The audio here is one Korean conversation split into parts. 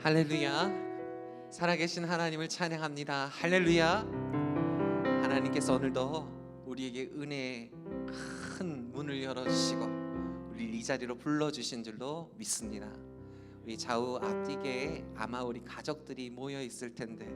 할렐루야. 살아계신 하나님을 찬양합니다. 할렐루야. 하나님께서 오늘도 우리에게 은혜의 큰 문을 열어주시고 우리 이 자리로 불러주신 줄로 믿습니다. 우리 좌우 앞뒤에 아마 우리 가족들이 모여 있을 텐데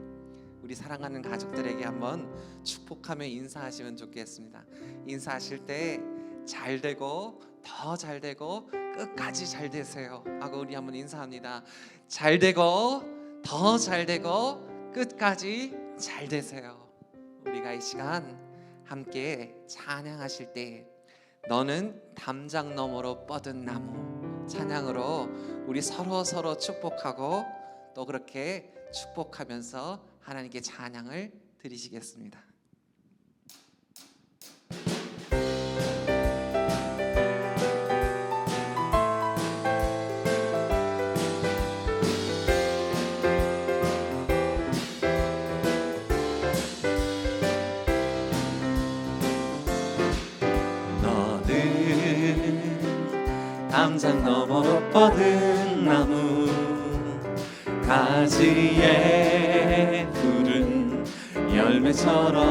우리 사랑하는 가족들에게 한번 축복하며 인사하시면 좋겠습니다. 인사하실 때 잘 되고 더 잘 되고 끝까지 잘 되세요 하고 우리 한번 인사합니다. 잘 되고 더 잘 되고 끝까지 잘 되세요. 우리가 이 시간 함께 찬양하실 때 너는 담장 너머로 뻗은 나무 찬양으로 우리 서로 축복하고 또 그렇게 축복하면서 하나님께 찬양을 드리시겠습니다. 담장 너머로 뻗은 나무 가지에 푸른 열매처럼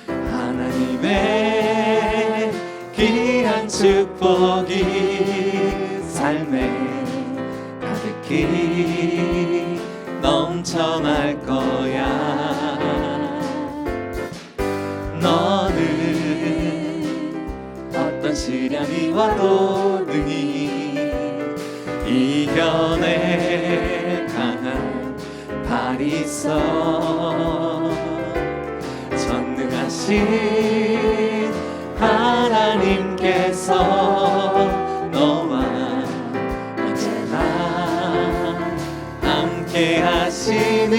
하나님의 귀한 축복이 삶에 가득히 넘쳐날 거야. 너는 어떤 시련이 와도 능히 이겨낼 강한 발이 있어. 전능하신 하나님께서 너와 언제나 함께 하시니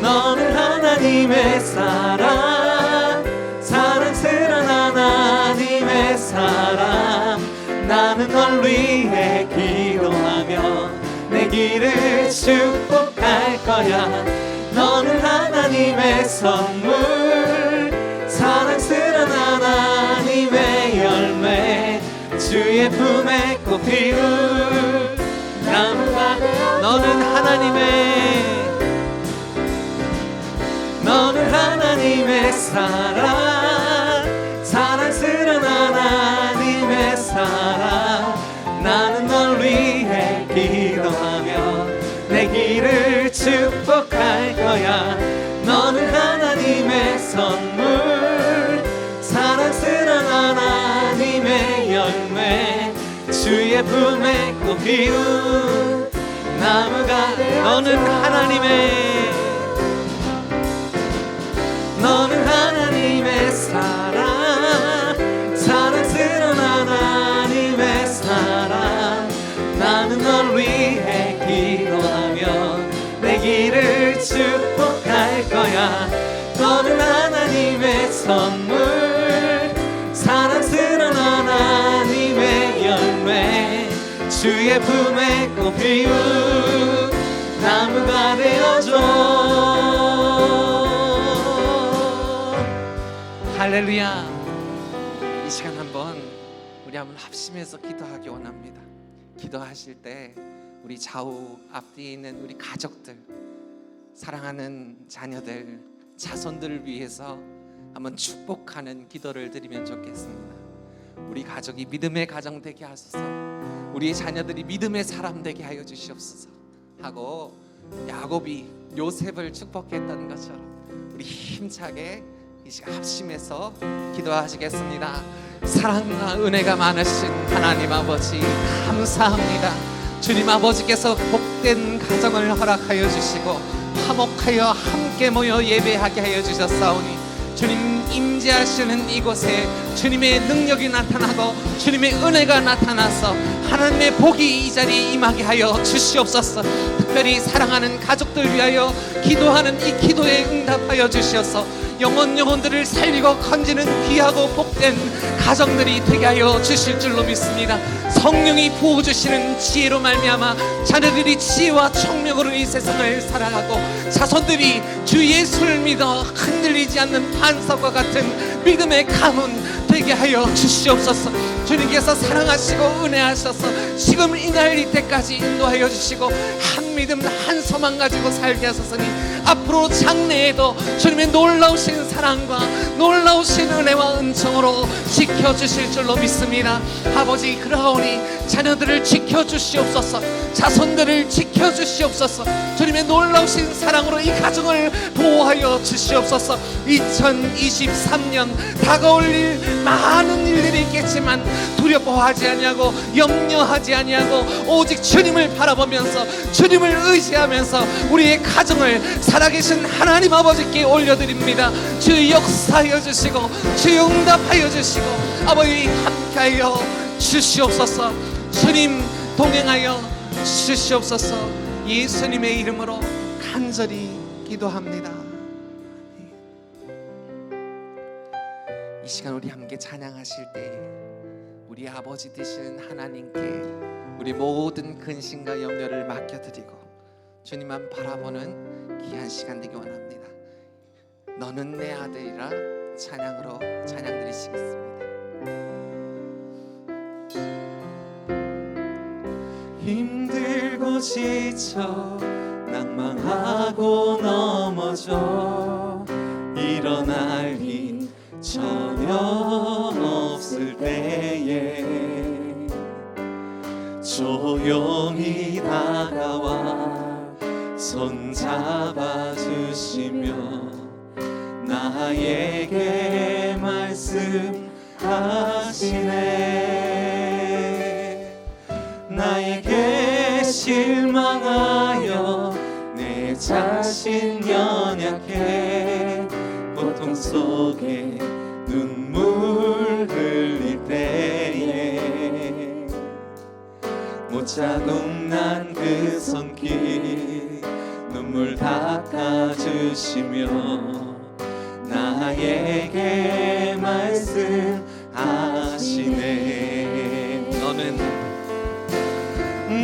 너는 하나님의 사람, 사랑스러운 하나님의 사람. 나는 널 위해 기도하며 내 길을 축복할 거야. 너는 하나님의 선물, 사랑스러운 하나님의 열매, 주의 품에 꽃 피운 나무가 되어. 너는 하나님의 사랑, 사랑스러운 하나님의 사랑. 나는 널 위해 기도하며 내 길을 축복할 거야. 너는 하나님의 선물, 사랑스러운 하나님의 열매, 주의 품에 꽃 피운 나무가 되어. 너는 하나님의 사랑, 사랑스러운 하나님의 사랑. 나는 널 위해 기도하며 내 길을 축복할 거야. 너는 하나님의 선물, 사랑스러운 하나님의 열매, 주의 품에 꽃 피운 나무가 되어줘. 할렐루야. 이 시간 한번 우리 한번 합심해서 기도하기 원합니다. 기도하실 때 우리 좌우 앞뒤에 있는 우리 가족들, 사랑하는 자녀들, 자손들을 위해서 한번 축복하는 기도를 드리면 좋겠습니다. 우리 가족이 믿음의 가정 되게 하소서, 우리 자녀들이 믿음의 사람 되게 하여 주시옵소서 하고 야곱이 요셉을 축복했던 것처럼 우리 힘차게 이 시간 합심해서 기도하시겠습니다. 사랑과 은혜가 많으신 하나님 아버지 감사합니다. 주님 아버지께서 복된 가정을 허락하여 주시고 화목하여 함께 모여 예배하게 하여 주셨사오니 주님 임재하시는 이곳에 주님의 능력이 나타나고 주님의 은혜가 나타나서 하나님의 복이 이 자리에 임하게 하여 주시옵소서. 특별히 사랑하는 가족들 위하여 기도하는 이 기도에 응답하여 주시어서 영혼들을 살리고 건지는 귀하고 복된 가정들이 되게 하여 주실 줄로 믿습니다. 성령이 부어주시는 지혜로 말미암아 자녀들이 지혜와 총명으로 이 세상을 살아가고 자손들이 주 예수를 믿어 흔들리지 않는 반석과 같은 믿음의 가문 되게 하여 주시옵소서. 주님께서 사랑하시고 은혜하셔서 지금 이날 이때까지 인도하여 주시고 한 믿음 한 소망 가지고 살게 하소서니 앞으로 장래에도 주님의 놀라우신 사랑과 놀라우신 은혜와 은총으로 지켜주실 줄로 믿습니다. 아버지, 그러하오니 자녀들을 지켜주시옵소서. 자손들을 지켜주시옵소서. 주님의 놀라우신 사랑으로 이 가정을 보호하여 주시옵소서. 2023년 다가올 일 많은 일들이 있겠지만 두려워하지 아니하고 염려하지 아니하고 오직 주님을 바라보면서 주님을 의지하면서 우리의 가정을 살아계신 하나님 아버지께 올려드립니다. 주 역사하여 주시고 주 응답하여 주시고 아버지 함께하여 주시옵소서. 주님 동행하여 주시옵소서. 예수님의 이름으로 간절히 기도합니다. 이 시간 우리 함께 찬양하실 때 우리 아버지 되시는 하나님께 우리 모든 근심과 염려를 맡겨드리고 주님만 바라보는 귀한 시간 되기 원합니다. 너는 내 아들이라 찬양으로 찬양 드리시겠습니다. 힘들고 지쳐 낭망하고 넘어져 일어날 힘 전혀 없을 때에 조용히 다가와 손 잡아주시며 나에게 말씀하시네. 나에게 실망하여 내 자신 연약해 고통 속에 눈물 흘릴 때에 못자국 난 그 손길 눈물 닦아주시며 나에게 말씀하시네.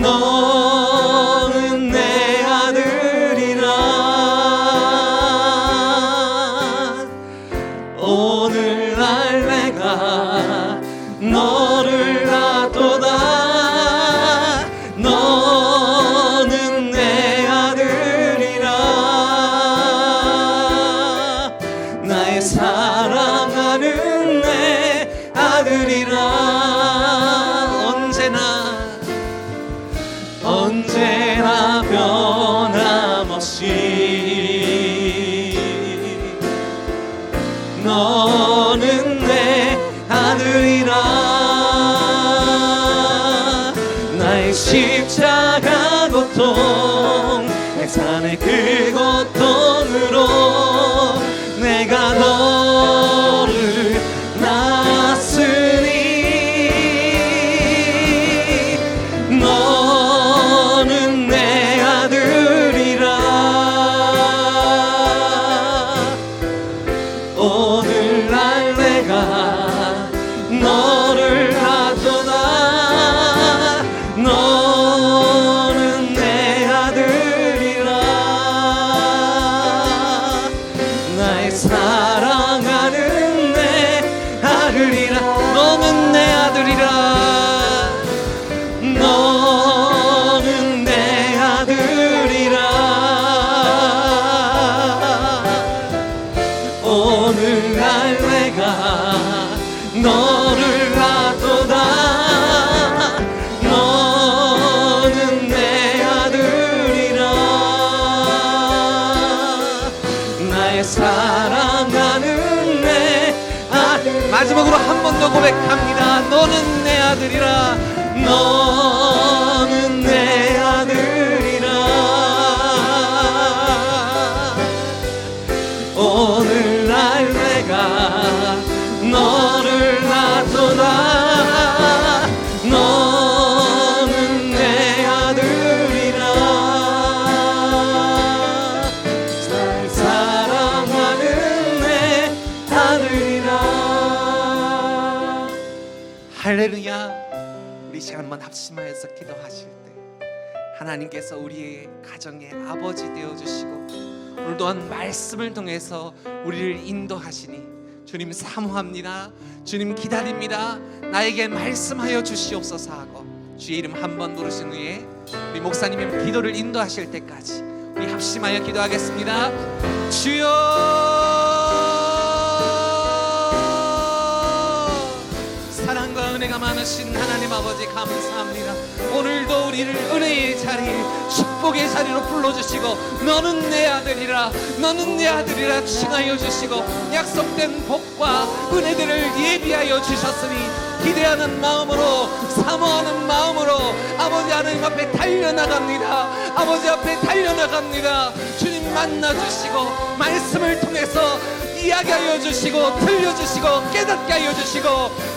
너는 내 아들이라 오늘날 내가 너를 아도다. 너는 내 아들이라 나의 사랑하는 내 아들이라 언제나 변함없이 너는 내 아들이라. 나의 십자가 고통 내 산의 그 고통으로 내가 너를 낳았으니 너는 내 아들이라. 오늘날 내가 너를 아도다. 너는 내 아들이라 나의 사랑하는 내 아들이라. 너는 내 아들이라. 너는 내 아들이라. 오늘날 내가 너를 아도다. 너는 내 아들이라. 나의 사랑하는 내 아들. 마지막으로 한 번 더 고백합니다. 너는 내 아들이라. 너는 내 아들이라. 오늘날 내가 너를 아도다. 너는 내 아들이라. 날 사랑하는 내 아들이라. 할렐루야. 우리 시간 한번 합심하여서 기도하실 때 하나님께서 우리의 가정의 아버지 되어주시고 오늘 또한 말씀을 통해서 우리를 인도하시니 주님 사모합니다. 주님 기다립니다. 나에게 말씀하여 주시옵소서 하고 주의 이름 한 번 부르신 후에 우리 목사님의 기도를 인도하실 때까지 우리 합심하여 기도하겠습니다. 주여, 사랑과 은혜가 많으신 하나님 아버지 감사합니다. 오늘도 우리를 은혜의 자리, 축복의 자리로 불러주시고 너는 내 아들이라, 너는 내 아들이라 칭하여 주시고 약속된 복과 은혜들을 예비하여 주셨으니 기대하는 마음으로, 사모하는 마음으로 아버지 하나님 앞에 달려나갑니다. 아버지 앞에 달려나갑니다. 주님 만나주시고 말씀을 통해서 이야기하여 주시고 들려주시고 깨닫게 하여 주시고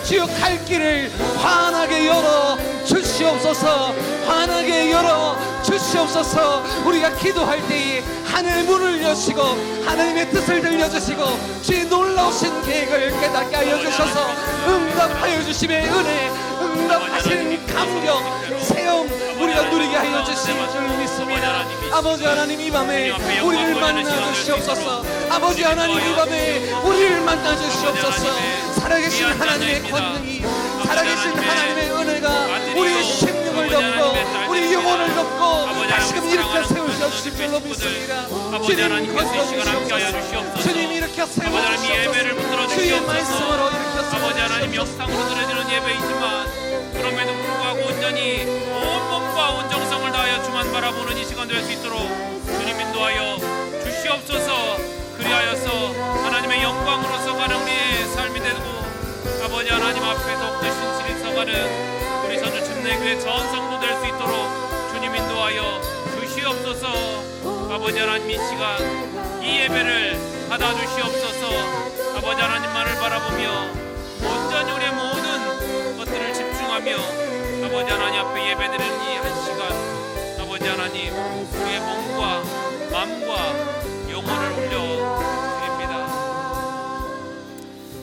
주여 갈 길을 환하게 열어 주시옵소서. 환하게 열어 주시옵소서. 우리가 기도할 때에 하늘 문을 여시고 하나님의 뜻을 들려주시고 주의 놀라우신 계획을 깨닫게 하여 주셔서 응답하여 주심의 은혜, 응답하시는 감격, 세움 우리가 누리게 하여 주실 줄 믿습니다. 아버지 하나님 이 밤에 우리를 만나 주시옵소서. 아버지 하나님 이 밤에 우리를 만나 주시옵소서. 살아계신 하나님의 권능이, 살아계신 하나님의 은혜가 우리의 심령을 덮고 우리 영혼을 덮고 다시금 일으켜 세우실 줄로 믿습니다. 주님 건져주시옵소서. 주님 일으켜 세워주시옵소서. 주의 말씀으로 일으켜 세우시옵소서. 아버지 하나님 영상으로 드려지는 예배이지만 그럼에도 불구하고 온전히 온 몸과 온 정성을 다하여 주만 바라보는 이 시간 될 수 있도록 주님 인도하여 주시옵소서. 그리하여서 하나님의 영광으로서 가는 우리의 삶이 되고 아버지 하나님 앞에 더욱더 신실히 서가는 우리 선주 침례교회 전 성도 될 수 있도록 주님 인도하여 주시옵소서. 아버지 하나님 이 시간 이 예배를 받아주시옵소서. 아버지 하나님만을 바라보며 온전히 우리의 모든 것들을 집중하며 아버지 하나님 앞에 예배드리는 이 한 시간 아버지 하나님 우리의 몸과 마음과 영혼을 올려드립니다.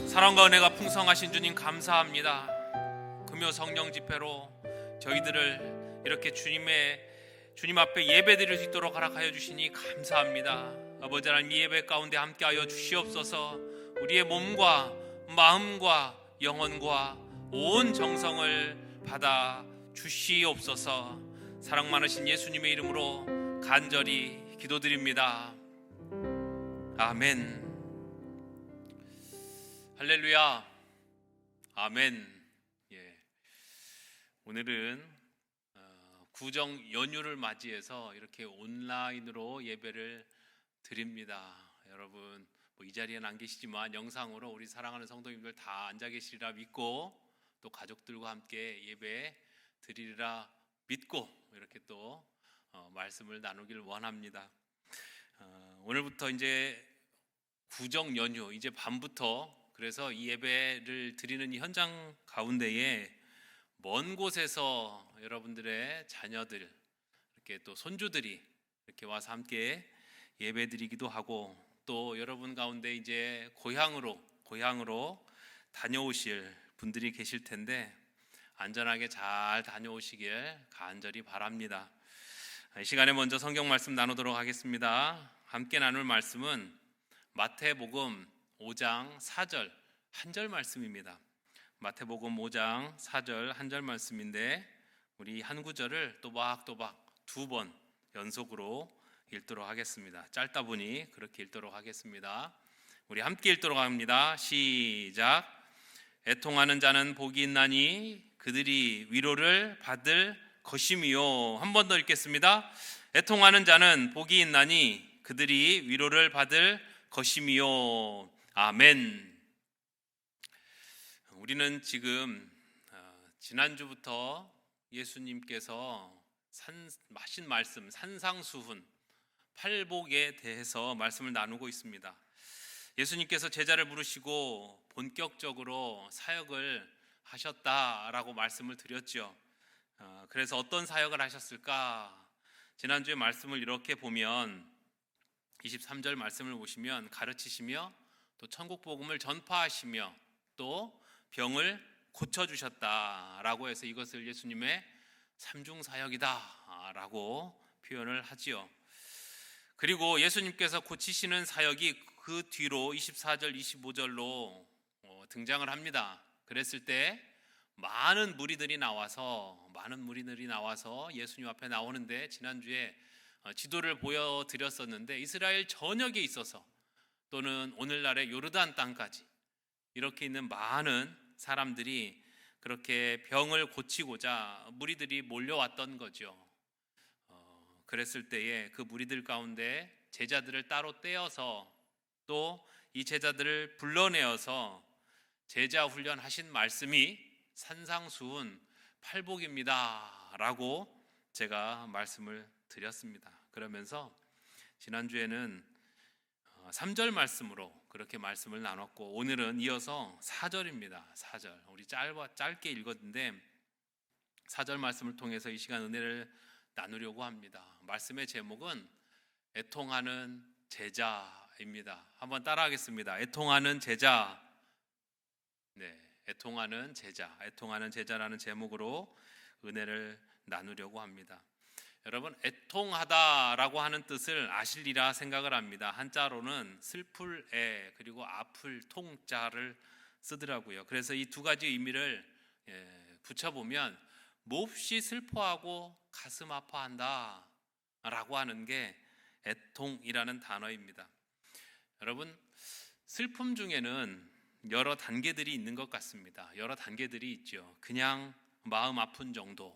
사랑과 은혜가 풍성하신 주님 감사합니다. 금요 성령 집회로 저희들을 이렇게 주님 앞에 예배드릴 수 있도록 허락하여 주시니 감사합니다. 아버지 하나님 이 예배 가운데 함께하여 주시옵소서. 우리의 몸과 마음과 영혼과 온 정성을 받아 주시옵소서. 사랑 많으신 예수님의 이름으로 간절히 기도드립니다. 아멘. 할렐루야. 아멘. 예. 오늘은 구정 연휴를 맞이해서 이렇게 온라인으로 예배를 드립니다. 여러분 이 자리에는 안 계시지만 영상으로 우리 사랑하는 성도님들 다 앉아 계시리라 믿고 또 가족들과 함께 예배 드리리라 믿고 이렇게 또 말씀을 나누길 원합니다. 오늘부터 이제 구정 연휴 이제 밤부터 그래서 이 예배를 드리는 이 현장 가운데에 먼 곳에서 여러분들의 자녀들 이렇게 또 손주들이 이렇게 와서 함께 예배드리기도 하고 또 여러분 가운데 이제 고향으로 다녀오실 분들이 계실 텐데 안전하게 잘 다녀오시길 간절히 바랍니다. 이 시간에 먼저 성경 말씀 나누도록 하겠습니다. 함께 나눌 말씀은 마태복음 5장 4절 한 절 말씀입니다. 마태복음 5장 4절 한 절 말씀인데 우리 한 구절을 또박또박 두 번 연속으로 읽도록 하겠습니다. 짧다 보니 그렇게 읽도록 하겠습니다. 우리 함께 읽도록 합니다. 시작. 애통하는 자는 복이 있나니 그들이 위로를 받을 것이미요. 한 번 더 읽겠습니다. 애통하는 자는 복이 있나니 그들이 위로를 받을 것이미요. 아멘. 우리는 지금 지난주부터 예수님께서 하신 말씀 산상수훈 팔복에 대해서 말씀을 나누고 있습니다. 예수님께서 제자를 부르시고 본격적으로 사역을 하셨다라고 말씀을 드렸죠. 그래서 어떤 사역을 하셨을까? 지난주에 말씀을 이렇게 보면 23절 말씀을 보시면 가르치시며 또 천국 복음을 전파하시며 또 병을 고쳐주셨다라고 해서 이것을 예수님의 삼중 사역이다라고 표현을 하지요. 그리고 예수님께서 고치시는 사역이 그 뒤로 24절, 25절로 등장을 합니다. 그랬을 때 많은 무리들이 나와서 예수님 앞에 나오는데, 지난주에 지도를 보여드렸었는데 이스라엘 전역에 있어서 또는 오늘날의 요르단 땅까지 이렇게 있는 많은 사람들이 그렇게 병을 고치고자 무리들이 몰려왔던 거죠. 그랬을 때에 그 무리들 가운데 제자들을 따로 떼어서 또 이 제자들을 불러내어서 제자 훈련하신 말씀이 산상수훈 팔복입니다 라고 제가 말씀을 드렸습니다. 그러면서 지난주에는 3절 말씀으로 그렇게 말씀을 나눴고, 오늘은 이어서 4절입니다. 4절 우리 짧게 읽었는데 4절 말씀을 통해서 이 시간 은혜를 나누려고 합니다. 말씀의 제목은 애통하는 제자입니다. 한번 따라하겠습니다. 애통하는 제자. 네, 애통하는 제자라는 제목으로 은혜를 나누려고 합니다. 여러분, 애통하다라고 하는 뜻을 아실리라 생각을 합니다. 한자로는 슬플 애 그리고 아플 통자를 쓰더라고요. 그래서 이 두 가지 의미를 붙여보면 몹시 슬퍼하고 가슴 아파한다 라고 하는 게 애통이라는 단어입니다. 여러분, 슬픔 중에는 여러 단계들이 있는 것 같습니다. 여러 단계들이 있죠. 그냥 마음 아픈 정도,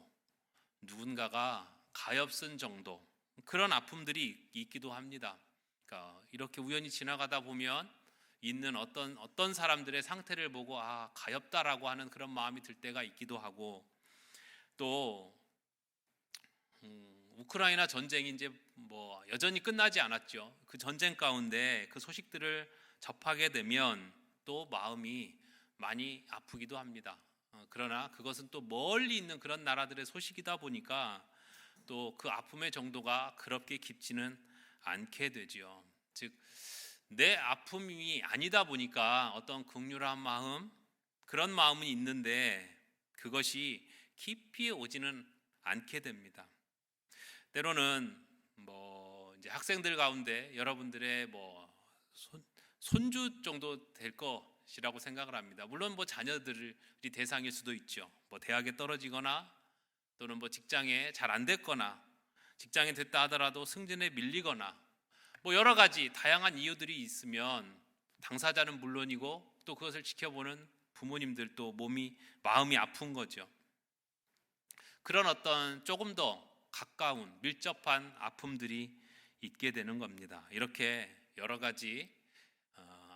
누군가가 가엾은 정도, 그런 아픔들이 있기도 합니다. 그러니까 이렇게 우연히 지나가다 보면 있는 어떤 사람들의 상태를 보고 가엾다라고 하는 그런 마음이 들 때가 있기도 하고, 또 우크라이나 전쟁이 이제 여전히 끝나지 않았죠. 그 전쟁 가운데 그 소식들을 접하게 되면 또 마음이 많이 아프기도 합니다. 그러나 그것은 또 멀리 있는 그런 나라들의 소식이다 보니까 또 그 아픔의 정도가 그렇게 깊지는 않게 되죠. 즉, 내 아픔이 아니다 보니까 어떤 긍휼한 마음, 그런 마음은 있는데 그것이 깊이 오지는 않게 됩니다. 때로는 이제 학생들 가운데 여러분들의 손주 정도 될 것이라고 생각을 합니다. 물론 자녀들이 대상일 수도 있죠. 대학에 떨어지거나 또는 직장에 잘 안 됐거나, 직장에 됐다 하더라도 승진에 밀리거나, 여러 가지 다양한 이유들이 있으면 당사자는 물론이고 또 그것을 지켜보는 부모님들도 마음이 아픈 거죠. 그런 어떤 조금 더 가까운 밀접한 아픔들이 있게 되는 겁니다. 이렇게 여러 가지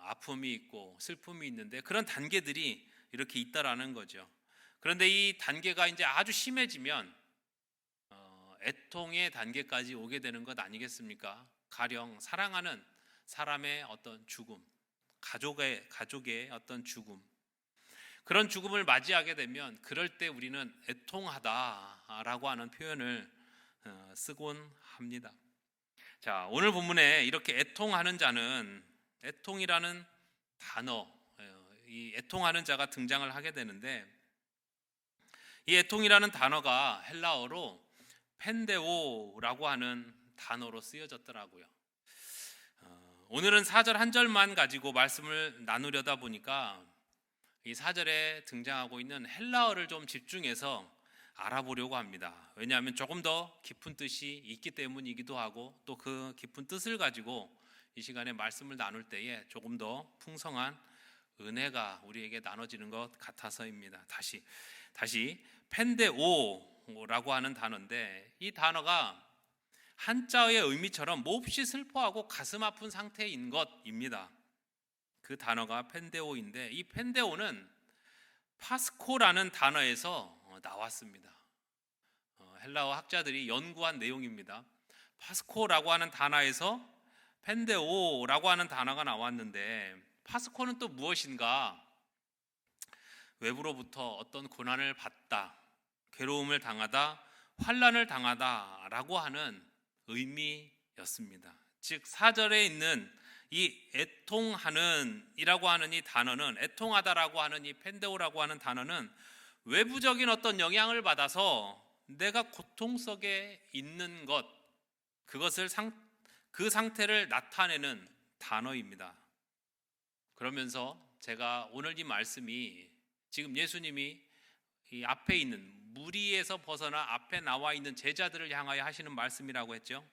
아픔이 있고 슬픔이 있는데 그런 단계들이 이렇게 있다라는 거죠. 그런데 이 단계가 이제 아주 심해지면 애통의 단계까지 오게 되는 것 아니겠습니까? 가령 사랑하는 사람의 어떤 죽음, 가족의 어떤 죽음, 그런 죽음을 맞이하게 되면 그럴 때 우리는 애통하다라고 하는 표현을 쓰곤 합니다. 자, 오늘 본문에 이렇게 애통하는 자는, 애통이라는 단어, 이 애통하는 자가 등장을 하게 되는데, 이 애통이라는 단어가 헬라어로 펜데오라고 하는 단어로 쓰여졌더라고요. 오늘은 4절 한 절만 가지고 말씀을 나누려다 보니까 이 4절에 등장하고 있는 헬라어를 좀 집중해서 알아보려고 합니다. 왜냐하면 조금 더 깊은 뜻이 있기 때문이기도 하고, 또 그 깊은 뜻을 가지고 이 시간에 말씀을 나눌 때에 조금 더 풍성한 은혜가 우리에게 나눠지는 것 같아서입니다. 다시 펜데오라고 하는 단어인데, 이 단어가 한자어의 의미처럼 몹시 슬퍼하고 가슴 아픈 상태인 것입니다. 그 단어가 펜데오인데, 이 펜데오는 파스코라는 단어에서 나왔습니다. 헬라어 학자들이 연구한 내용입니다. 파스코라고 하는 단어에서 펜데오라고 하는 단어가 나왔는데, 파스코는 또 무엇인가? 외부로부터 어떤 고난을 받다, 괴로움을 당하다, 환난을 당하다라고 하는 의미였습니다. 즉 4절에 있는 이 애통하는 이라고 하는 이 단어는, 애통하다라고 하는 이 펜데오라고 하는 단어는 외부적인 어떤 영향을 받아서 내가 고통 속에 있는 것, 그 상태를 나타내는 단어입니다. 그러면서 제가 오늘 이 말씀이 지금 예수님이 이 앞에 있는 무리에서 벗어나 앞에 나와 있는 제자들을 향하여 하시는 말씀이라고 했죠.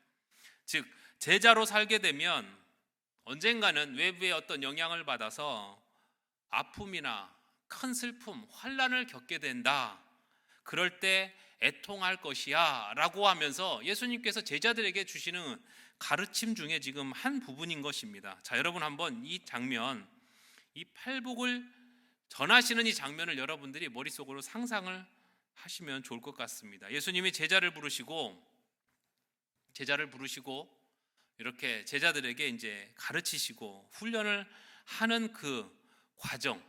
즉 제자로 살게 되면 언젠가는 외부의 어떤 영향을 받아서 아픔이나 큰 슬픔, 환난을 겪게 된다. 그럴 때 애통할 것이야 라고 하면서 예수님께서 제자들에게 주시는 가르침 중에 지금 한 부분인 것입니다. 자, 여러분 한번 이 장면, 이 팔복을 전하시는 이 장면을 여러분들이 머릿속으로 상상을 하시면 좋을 것 같습니다. 예수님이 제자를 부르시고 이렇게 제자들에게 이제 가르치시고 훈련을 하는 그 과정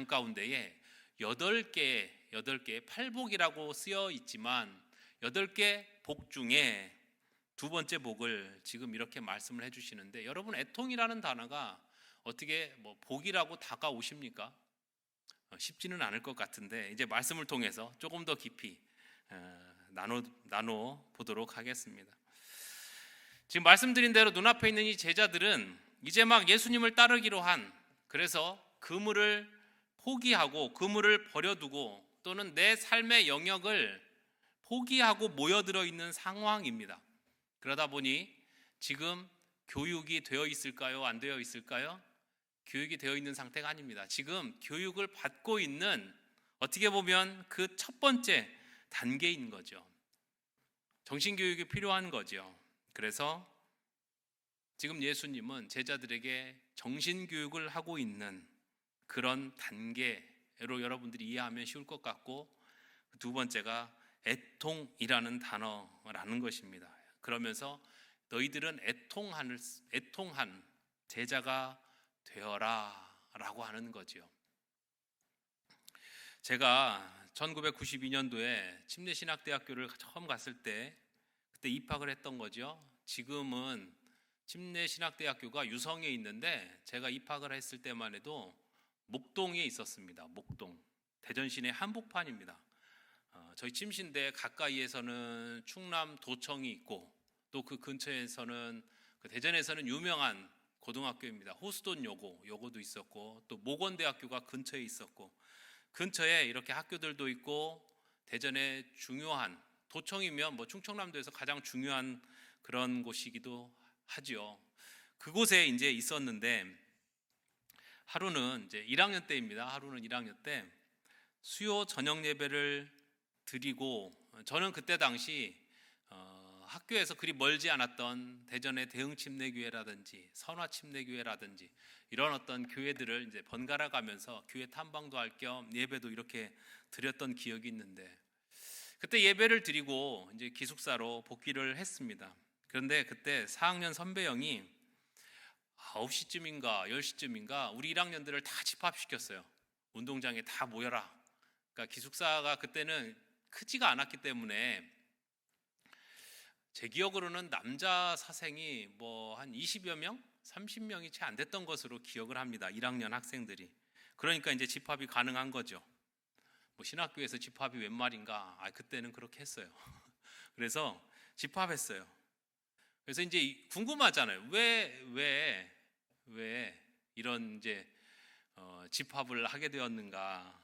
가운데에 8개의 팔복이라고 쓰여 있지만 8개 복 중에 두 번째 복을 지금 이렇게 말씀을 해주시는데, 여러분 애통이라는 단어가 어떻게 복이라고 다가오십니까? 쉽지는 않을 것 같은데 이제 말씀을 통해서 조금 더 깊이 나눠 보도록 하겠습니다. 지금 말씀드린 대로 눈앞에 있는 이 제자들은 이제 막 예수님을 따르기로 한, 그래서 그물을 포기하고 그물을 버려두고 또는 내 삶의 영역을 포기하고 모여들어 있는 상황입니다. 그러다 보니 지금 교육이 되어 있을까요? 안 되어 있을까요? 교육이 되어 있는 상태가 아닙니다. 지금 교육을 받고 있는, 어떻게 보면 그 첫 번째 단계인 거죠. 정신교육이 필요한 거죠. 그래서 지금 예수님은 제자들에게 정신교육을 하고 있는 그런 단계로 여러분들이 이해하면 쉬울 것 같고, 두 번째가 애통이라는 단어라는 것입니다. 그러면서 너희들은 애통한 제자가 되어라 라고 하는 거죠. 제가 1992년도에 침례신학대학교를 처음 갔을 때 그때 입학을 했던 거죠. 지금은 침례신학대학교가 유성에 있는데 제가 입학을 했을 때만 해도 목동에 있었습니다. 목동, 대전 시내 한복판입니다. 저희 침신대 가까이에서는 충남 도청이 있고 또 그 근처에서는 대전에서는 유명한 고등학교입니다. 호수돈 요고도 있었고 또 모건대학교가 근처에 있었고, 근처에 이렇게 학교들도 있고, 대전에 중요한, 도청이면 충청남도에서 가장 중요한 그런 곳이기도 하죠. 그곳에 이제 있었는데 하루는 이제 1학년 때입니다. 하루는 1학년 때 수요 저녁 예배를 드리고, 저는 그때 당시 학교에서 그리 멀지 않았던 대전의 대흥침례교회라든지 선화침례교회라든지 이런 어떤 교회들을 이제 번갈아 가면서 교회 탐방도 할 겸 예배도 이렇게 드렸던 기억이 있는데, 그때 예배를 드리고 이제 기숙사로 복귀를 했습니다. 그런데 그때 4학년 선배 형이 9시쯤인가 10시쯤인가 우리 1학년들을 다 집합시켰어요. 운동장에 다 모여라. 그러니까 기숙사가 그때는 크지가 않았기 때문에 제 기억으로는 남자 사생이 한 20여 명, 30명이 채 안 됐던 것으로 기억을 합니다. 1학년 학생들이. 그러니까 이제 집합이 가능한 거죠. 신학교에서 집합이 웬 말인가? 그때는 그렇게 했어요. 그래서 집합했어요. 그래서 이제 궁금하잖아요. 왜 이런 이제 집합을 하게 되었는가?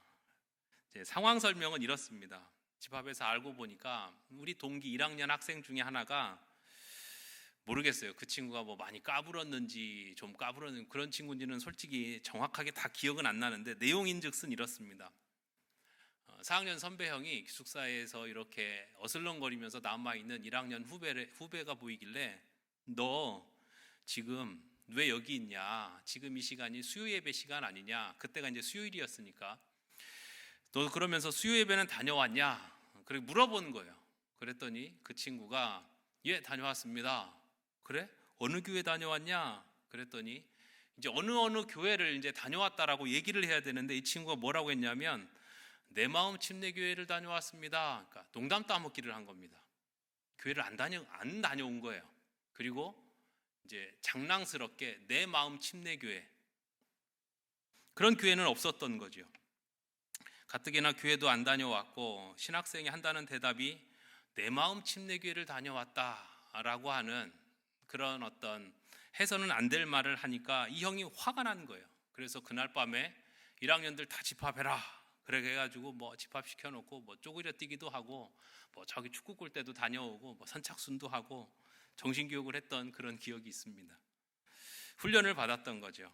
이제 상황 설명은 이렇습니다. 집합에서 알고 보니까 우리 동기 1학년 학생 중에 하나가, 모르겠어요. 그 친구가 많이 까불었는지 좀 까불었는지 그런 친구인지는 솔직히 정확하게 다 기억은 안 나는데, 내용인즉슨 이렇습니다. 4학년 선배 형이 기숙사에서 이렇게 어슬렁거리면서 남아있는 1학년 후배가 보이길래, 너 지금 왜 여기 있냐? 지금 이 시간이 수요예배 시간 아니냐? 그때가 이제 수요일이었으니까. 너 그러면서 수요예배는 다녀왔냐? 그렇게 물어본 거예요. 그랬더니 그 친구가 예, 다녀왔습니다. 그래? 어느 교회 다녀왔냐? 그랬더니 이제 어느 교회를 이제 다녀왔다라고 얘기를 해야 되는데, 이 친구가 뭐라고 했냐면 내 마음 침례교회를 다녀왔습니다. 그러니까 농담 따먹기를 한 겁니다. 교회를 안 다녀온 거예요. 그리고 이제 장난스럽게 내 마음 침례교회, 그런 교회는 없었던 거죠. 가뜩이나 교회도 안 다녀왔고 신학생이 한다는 대답이 내 마음 침례교회를 다녀왔다라고 하는 그런 어떤 해서는 안 될 말을 하니까 이 형이 화가 난 거예요. 그래서 그날 밤에 1학년들 다 집합해라. 그렇게 해가지고 뭐 집합시켜 놓고 뭐 쪼그려 뛰기도 하고 뭐 저기 축구 골 때도 다녀오고 뭐 선착순도 하고 정신교육을 했던 그런 기억이 있습니다. 훈련을 받았던 거죠.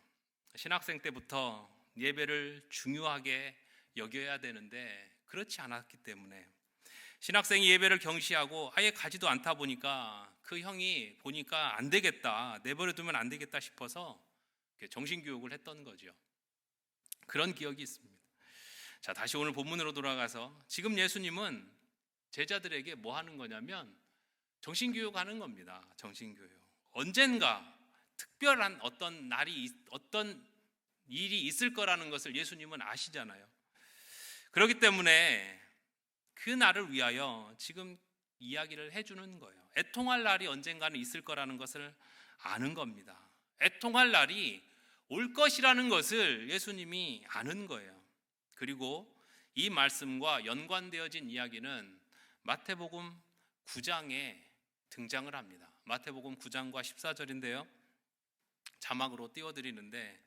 신학생 때부터 예배를 중요하게 여겨야 되는데 그렇지 않았기 때문에 신학생이 예배를 경시하고 아예 가지도 않다 보니까 그 형이 보니까 안 되겠다, 내버려 두면 안 되겠다 싶어서 정신교육을 했던 거죠. 그런 기억이 있습니다. 자, 다시 오늘 본문으로 돌아가서 지금 예수님은 제자들에게 뭐 하는 거냐면 정신교육하는 겁니다. 정신교육. 언젠가 특별한 어떤 날이, 어떤 일이 있을 거라는 것을 예수님은 아시잖아요. 그렇기 때문에 그 날을 위하여 지금 이야기를 해주는 거예요. 애통할 날이 언젠가는 있을 거라는 것을 아는 겁니다. 애통할 날이 올 것이라는 것을 예수님이 아는 거예요. 그리고 이 말씀과 연관되어진 이야기는 마태복음 9장에 등장을 합니다. 마태복음 9장과 14절인데요. 자막으로 띄워드리는데,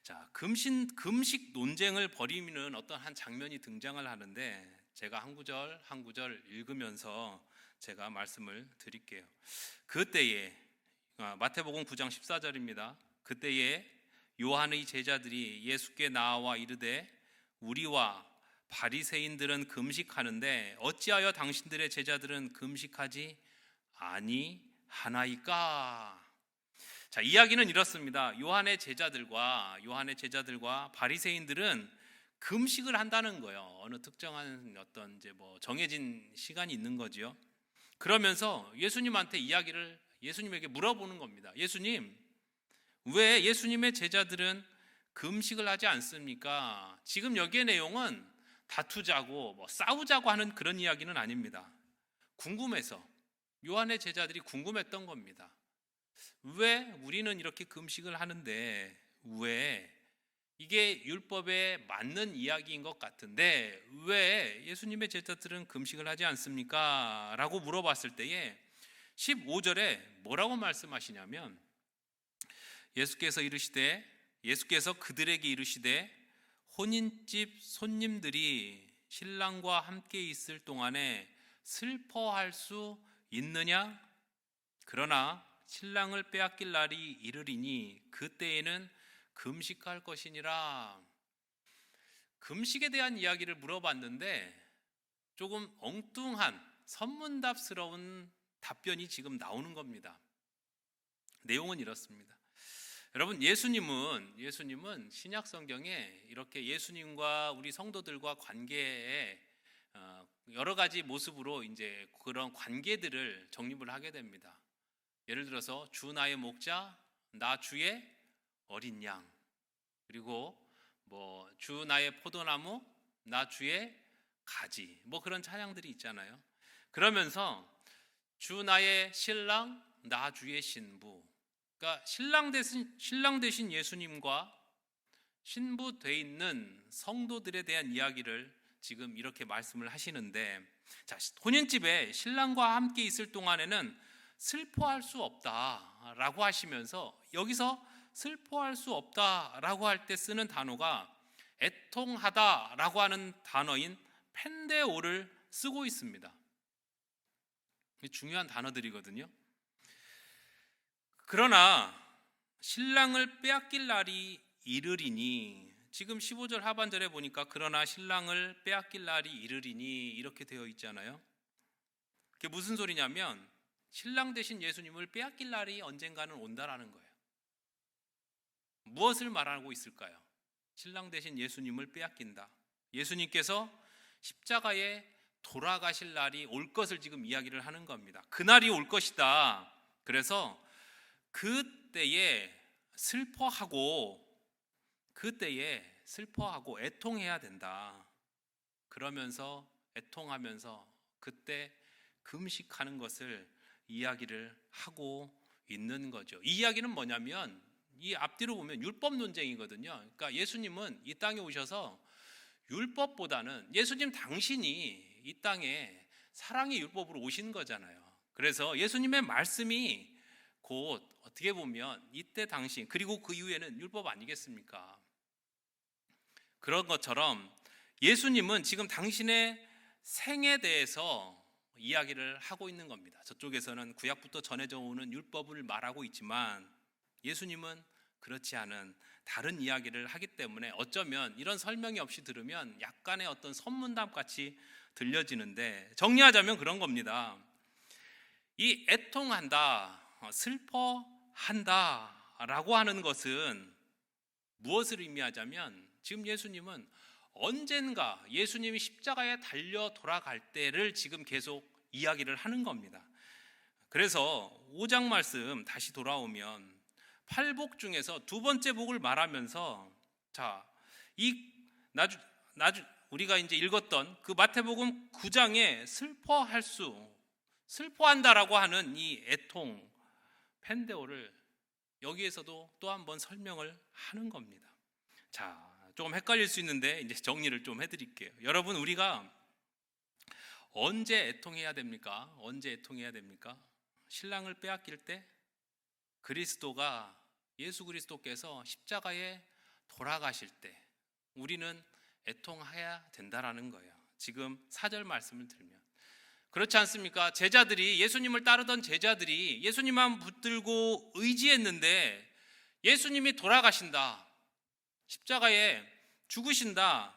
자, 금식 논쟁을 벌이는 어떤 한 장면이 등장을 하는데 제가 한 구절 한 구절 읽으면서 제가 말씀을 드릴게요. 그때에 마태복음 9장 14절입니다. 그때에 요한의 제자들이 예수께 나와 이르되 우리와 바리새인들은 금식하는데 어찌하여 당신들의 제자들은 금식하지 아니하나이까? 자, 이야기는 이렇습니다. 요한의 제자들과 바리새인들은 금식을 한다는 거예요. 어느 특정한 어떤 이제 뭐 정해진 시간이 있는 거지요. 그러면서 예수님에게 물어보는 겁니다. 예수님, 왜 예수님의 제자들은 금식을 하지 않습니까? 지금 여기의 내용은 다투자고 뭐 싸우자고 하는 그런 이야기는 아닙니다. 궁금해서, 요한의 제자들이 궁금했던 겁니다. 왜 우리는 이렇게 금식을 하는데 왜 이게 율법에 맞는 이야기인 것 같은데 왜 예수님의 제자들은 금식을 하지 않습니까? 라고 물어봤을 때에 15절에 뭐라고 말씀하시냐면 예수께서 그들에게 이르시되 혼인집 손님들이 신랑과 함께 있을 동안에 슬퍼할 수 있느냐? 그러나 신랑을 빼앗길 날이 이르리니 그때에는 금식할 것이니라. 금식에 대한 이야기를 물어봤는데 조금 엉뚱한 선문답스러운 답변이 지금 나오는 겁니다. 내용은 이렇습니다. 여러분, 예수님은 신약 성경에 이렇게 예수님과 우리 성도들과 관계에 여러 가지 모습으로 이제 그런 관계들을 정립을 하게 됩니다. 예를 들어서 주 나의 목자, 나 주의 어린 양, 그리고 뭐 주 나의 포도나무, 나 주의 가지, 뭐 그런 찬양들이 있잖아요. 그러면서 주 나의 신랑, 나 주의 신부. 그러니까 신랑 대신 예수님과 신부 돼 있는 성도들에 대한 이야기를 지금 이렇게 말씀을 하시는데, 자, 혼인집에 신랑과 함께 있을 동안에는 슬퍼할 수 없다라고 하시면서 여기서 슬퍼할 수 없다라고 할 때 쓰는 단어가 애통하다라고 하는 단어인 펜데오를 쓰고 있습니다. 중요한 단어들이거든요. 그러나 신랑을 빼앗길 날이 이르리니, 지금 15절 하반절에 보니까 그러나 신랑을 빼앗길 날이 이르리니 이렇게 되어 있잖아요. 그게 무슨 소리냐면 신랑 대신 예수님을 빼앗길 날이 언젠가는 온다라는 거예요. 무엇을 말하고 있을까요? 신랑 대신 예수님을 빼앗긴다. 예수님께서 십자가에 돌아가실 날이 올 것을 지금 이야기를 하는 겁니다. 그날이 올 것이다. 그래서 그때에 슬퍼하고 애통해야 된다. 그러면서 애통하면서 그때 금식하는 것을 이야기를 하고 있는 거죠. 이 이야기는 뭐냐면 이 앞뒤로 보면 율법 논쟁이거든요. 그러니까 예수님은 이 땅에 오셔서 율법보다는 예수님 당신이 이 땅에 사랑의 율법으로 오신 거잖아요. 그래서 예수님의 말씀이 곧 어떻게 보면 이때 당시 그리고 그 이후에는 율법 아니겠습니까? 그런 것처럼 예수님은 지금 당신의 생에 대해서 이야기를 하고 있는 겁니다. 저쪽에서는 구약부터 전해져 오는 율법을 말하고 있지만 예수님은 그렇지 않은 다른 이야기를 하기 때문에 어쩌면 이런 설명이 없이 들으면 약간의 어떤 선문답 같이 들려지는데, 정리하자면 그런 겁니다. 이 애통한다, 슬퍼한다 라고 하는 것은 무엇을 의미하자면, 지금 예수님은 언젠가 예수님이 십자가에 달려 돌아갈 때를 지금 계속 이야기를 하는 겁니다. 그래서 5장 말씀 다시 돌아오면 팔복 중에서 두 번째 복을 말하면서, 자, 이 우리가 이제 읽었던 그 마태복음 9장에 슬퍼한다라고 하는 이 애통 펜데오를 여기에서도 또 한 번 설명을 하는 겁니다. 자, 조금 헷갈릴 수 있는데 이제 정리를 좀 해드릴게요. 여러분, 우리가 언제 애통해야 됩니까? 언제 애통해야 됩니까? 신랑을 빼앗길 때? 예수 그리스도께서 십자가에 돌아가실 때 우리는 애통해야 된다라는 거예요. 지금 4절 말씀을 들면 그렇지 않습니까? 예수님을 따르던 제자들이 예수님만 붙들고 의지했는데 예수님이 돌아가신다, 십자가에 죽으신다,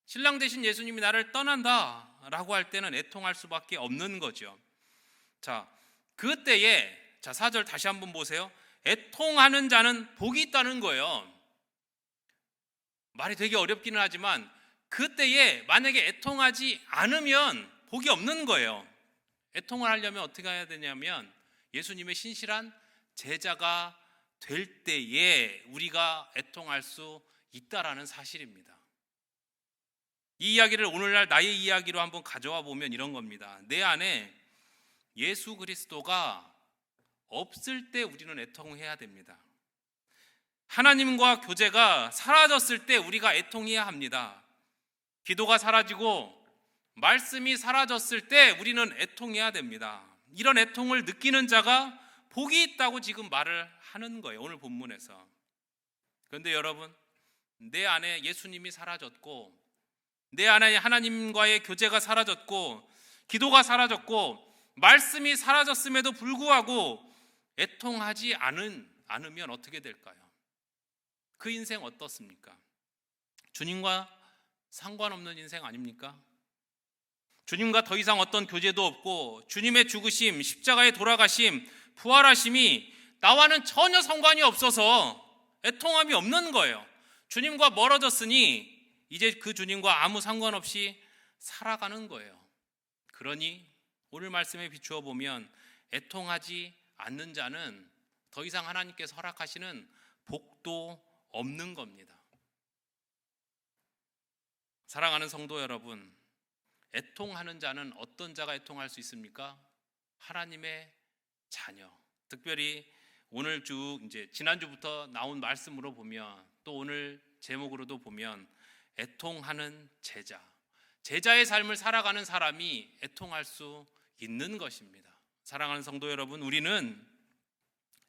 신랑 되신 예수님이 나를 떠난다 라고 할 때는 애통할 수밖에 없는 거죠. 자, 그때에 4절 다시 한번 보세요. 애통하는 자는 복이 있다는 거예요. 말이 되게 어렵기는 하지만 그때에 만약에 애통하지 않으면 복이 없는 거예요. 애통을 하려면 어떻게 해야 되냐면 예수님의 신실한 제자가 될 때에 우리가 애통할 수 있다라는 사실입니다. 이 이야기를 오늘날 나의 이야기로 한번 가져와 보면 이런 겁니다. 내 안에 예수 그리스도가 없을 때 우리는 애통해야 됩니다. 하나님과 교제가 사라졌을 때 우리가 애통해야 합니다. 기도가 사라지고 말씀이 사라졌을 때 우리는 애통해야 됩니다. 이런 애통을 느끼는 자가 복이 있다고 지금 말을 하는 거예요, 오늘 본문에서. 그런데 여러분, 내 안에 예수님이 사라졌고 내 안에 하나님과의 교제가 사라졌고 기도가 사라졌고 말씀이 사라졌음에도 불구하고 애통하지 않으면 어떻게 될까요? 그 인생 어떻습니까? 주님과 상관없는 인생 아닙니까? 주님과 더 이상 어떤 교제도 없고 주님의 죽으심, 십자가에 돌아가심, 부활하심이 나와는 전혀 상관이 없어서 애통함이 없는 거예요. 주님과 멀어졌으니 이제 그 주님과 아무 상관없이 살아가는 거예요. 그러니 오늘 말씀에 비추어 보면 애통하지 않는 자는 더 이상 하나님께서 허락하시는 복도 없는 겁니다. 사랑하는 성도 여러분, 애통하는 자는 어떤 자가 애통할 수 있습니까? 하나님의 자녀. 특별히 오늘 이제 지난주부터 나온 말씀으로 보면 또 오늘 제목으로도 보면 애통하는 제자. 제자의 삶을 살아가는 사람이 애통할 수 있는 것입니다. 사랑하는 성도 여러분, 우리는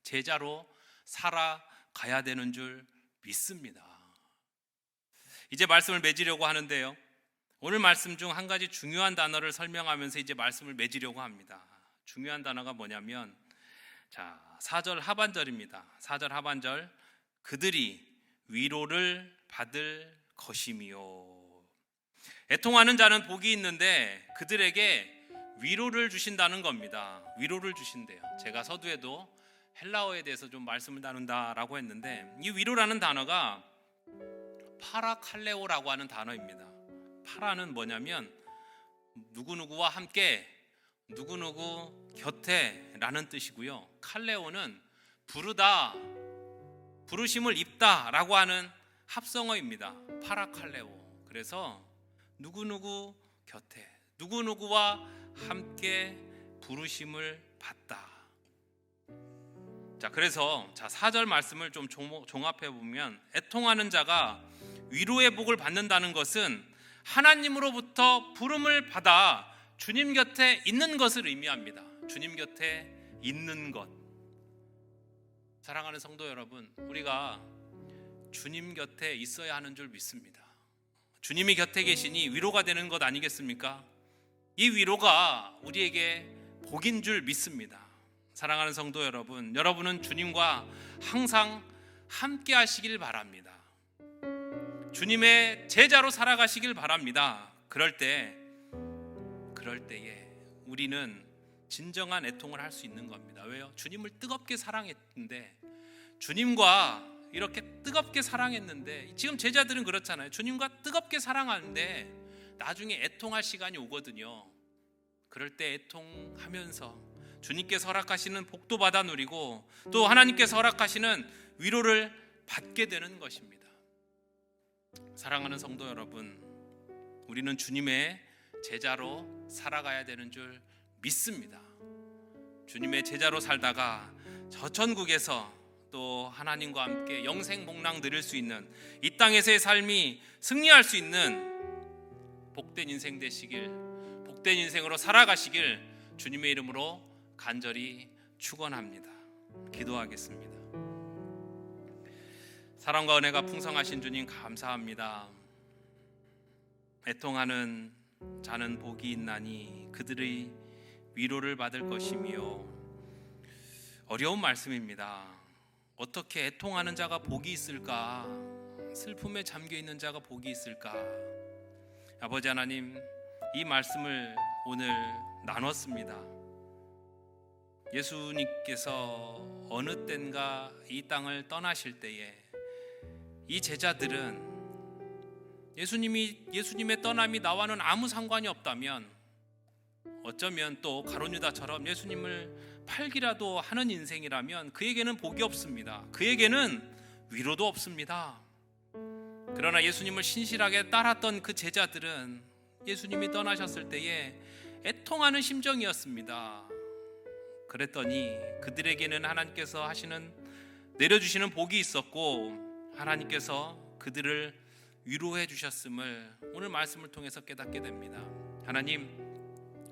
제자로 살아가야 되는 줄 믿습니다. 이제 말씀을 맺으려고 하는데요, 오늘 말씀 중 한 가지 중요한 단어를 설명하면서 이제 말씀을 맺으려고 합니다. 중요한 단어가 뭐냐면 4절 하반절입니다. 4절 하반절, 그들이 위로를 받을 것이미요. 애통하는 자는 복이 있는데 그들에게 위로를 주신다는 겁니다. 위로를 주신대요. 제가 서두에도 헬라어에 대해서 좀 말씀을 나눈다라고 했는데 이 위로라는 단어가 파라칼레오라고 하는 단어입니다. 파라는 뭐냐면 누구누구와 함께, 누구누구 곁에 라는 뜻이고요. 칼레오는 부르다, 부르심을 입다 라고 하는 합성어입니다. 파라칼레오. 그래서 누구누구 곁에, 누구누구와 함께 부르심을 받다. 그래서 4절 말씀을 좀 종합해 보면 애통하는 자가 위로의 복을 받는다는 것은 하나님으로부터 부름을 받아 주님 곁에 있는 것을 의미합니다. 주님 곁에 있는 것. 사랑하는 성도 여러분, 우리가 주님 곁에 있어야 하는 줄 믿습니다. 주님이 곁에 계시니 위로가 되는 것 아니겠습니까? 이 위로가 우리에게 복인 줄 믿습니다. 사랑하는 성도 여러분, 여러분은 주님과 항상 함께 하시길 바랍니다. 주님의 제자로 살아가시길 바랍니다. 그럴 때에 우리는 진정한 애통을 할 수 있는 겁니다. 왜요? 주님을 뜨겁게 사랑했는데, 주님과 이렇게 뜨겁게 사랑했는데, 지금 제자들은 그렇잖아요. 주님과 뜨겁게 사랑하는데 나중에 애통할 시간이 오거든요. 그럴 때 애통하면서 주님께서 허락하시는 복도 받아 누리고 또 하나님께서 허락하시는 위로를 받게 되는 것입니다. 사랑하는 성도 여러분, 우리는 주님의 제자로 살아가야 되는 줄 믿습니다. 주님의 제자로 살다가 저 천국에서 또 하나님과 함께 영생복락 누릴 수 있는, 이 땅에서의 삶이 승리할 수 있는 복된 인생 되시길, 복된 인생으로 살아가시길 주님의 이름으로 간절히 축원합니다. 기도하겠습니다. 사랑과 은혜가 풍성하신 주님 감사합니다. 애통하는 자는 복이 있나니 그들의 위로를 받을 것이며, 어려운 말씀입니다. 어떻게 애통하는 자가 복이 있을까? 슬픔에 잠겨있는 자가 복이 있을까? 아버지 하나님, 이 말씀을 오늘 나눴습니다. 예수님께서 어느 땐가 이 땅을 떠나실 때에 이 제자들은 예수님의 떠남이 나와는 아무 상관이 없다면, 어쩌면 또 가룟 유다처럼 예수님을 팔기라도 하는 인생이라면 그에게는 복이 없습니다. 그에게는 위로도 없습니다. 그러나 예수님을 신실하게 따랐던 그 제자들은 예수님이 떠나셨을 때에 애통하는 심정이었습니다. 그랬더니 그들에게는 하나님께서 내려주시는 복이 있었고, 하나님께서 그들을 위로해 주셨음을 오늘 말씀을 통해서 깨닫게 됩니다. 하나님,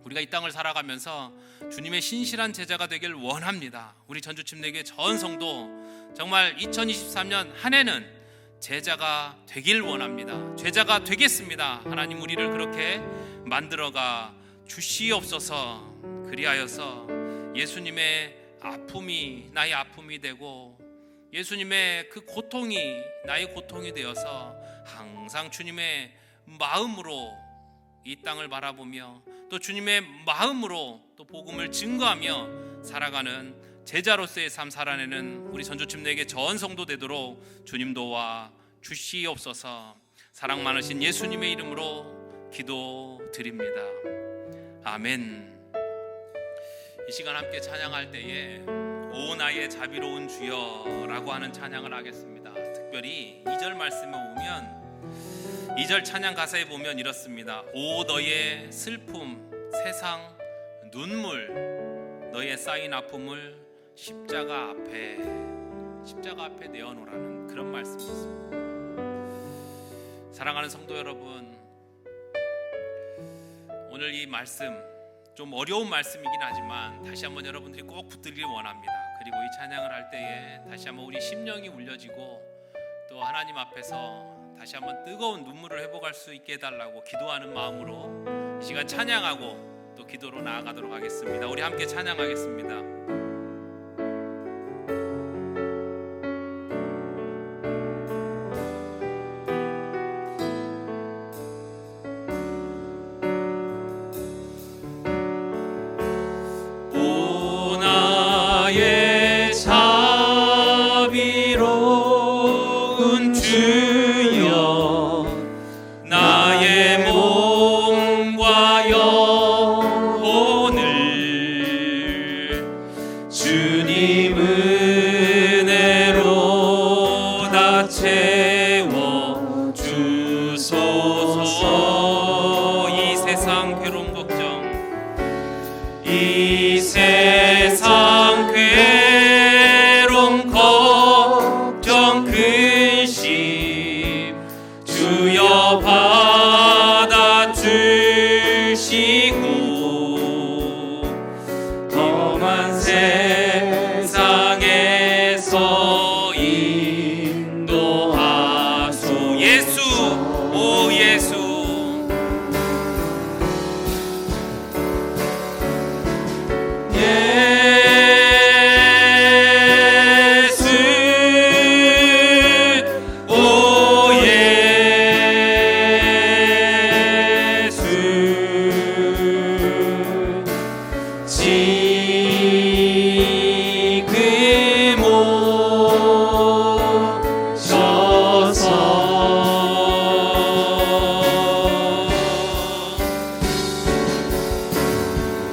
우리가 이 땅을 살아가면서 주님의 신실한 제자가 되길 원합니다. 우리 전주침례교회 전 성도 정말 2023년 한 해는 제자가 되길 원합니다. 제자가 되겠습니다. 하나님, 우리를 그렇게 만들어가 주시옵소서. 그리하여서 예수님의 아픔이 나의 아픔이 되고 예수님의 그 고통이 나의 고통이 되어서 항상 주님의 마음으로 이 땅을 바라보며 또 주님의 마음으로 또 복음을 증거하며 살아가는 제자로서의 삶 살아내는 우리 전주침례교회 전 성도 되도록 주님 도와 주시옵소서. 사랑 많으신 예수님의 이름으로 기도드립니다. 아멘. 이 시간 함께 찬양할 때에 오 나의 자비로운 주여라고 하는 찬양을 하겠습니다. 특별히 2절 말씀에 보면, 2절 찬양 가사에 보면 이렇습니다. 오 너의 슬픔, 세상 눈물, 너의 쌓인 아픔을 십자가 앞에 내어놓으라는 그런 말씀이 있습니다. 사랑하는 성도 여러분, 오늘 이 말씀 좀 어려운 말씀이긴 하지만 다시 한번 여러분들이 꼭 붙들길 원합니다. 그리고 이 찬양을 할 때에 다시 한번 우리 심령이 울려지고 또 하나님 앞에서 다시 한번 뜨거운 눈물을 회복할 수 있게 해달라고 기도하는 마음으로 이 시간 찬양하고 또 기도로 나아가도록 하겠습니다. 우리 함께 찬양하겠습니다. 이 세상 괴로움 걱정 근심 주여 받아주시고 험한 세상에서 지금 오셔서